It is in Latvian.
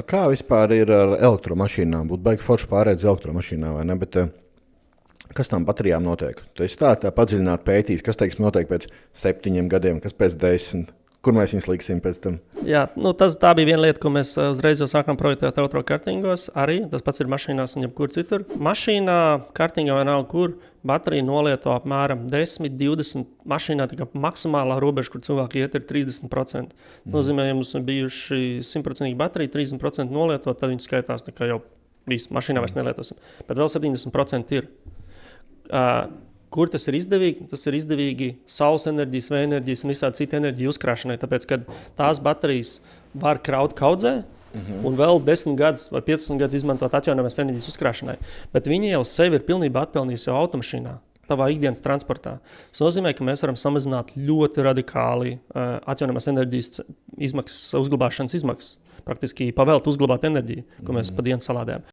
Kā vispār ir ar elektromašīnām? Būtu baigi forši pārēt uz elektromašīnām, vai ne? Bet, kas tam baterijām notiek? Tu esi tā padziļināti pētījis, kas, teiksim, notiek pēc 7 gadiem, kas pēc 10, kur mēs viņus liksim pēc tam? Jā, tā bija viena lieta, ko mēs uzreiz jau sākām projektēt elektrokartingos. Arī tas pats ir mašīnās un jebkur citur. Mašīnā, kartingā vai nav kur, baterija nolieto apmēram 10-20. Mašīnā tikai maksimālā robeža, kur cilvēki iet, ir 30%. Nozīmē, ja mums ir bijuši 100% baterija, 30% nolietot, tad viņi skaitās tikai jau visu mašīnā vairs nelietosim. Bet vēl 70% ir. Kur tas ir izdevīgi? Tas ir izdevīgi saules enerģijas, vēja enerģijas un visādi citu enerģiju uzkrāšanai. Tāpēc, kad tās baterijas var kraut kaudzē un vēl 10 gadus vai 15 gadus izmantot atjaunojamās enerģijas uzkrāšanai. Bet viņi jau sevi ir pilnībā atpelnījusi jau automašīnā, tavā ikdienas transportā. Tas nozīmē, ka mēs varam samazināt ļoti radikāli atjaunojamās enerģijas izmaksas, uzglabāšanas izmaksas. Praktiski pavēlt uzglabāt enerģiju, ko mēs pa dienu salādējam.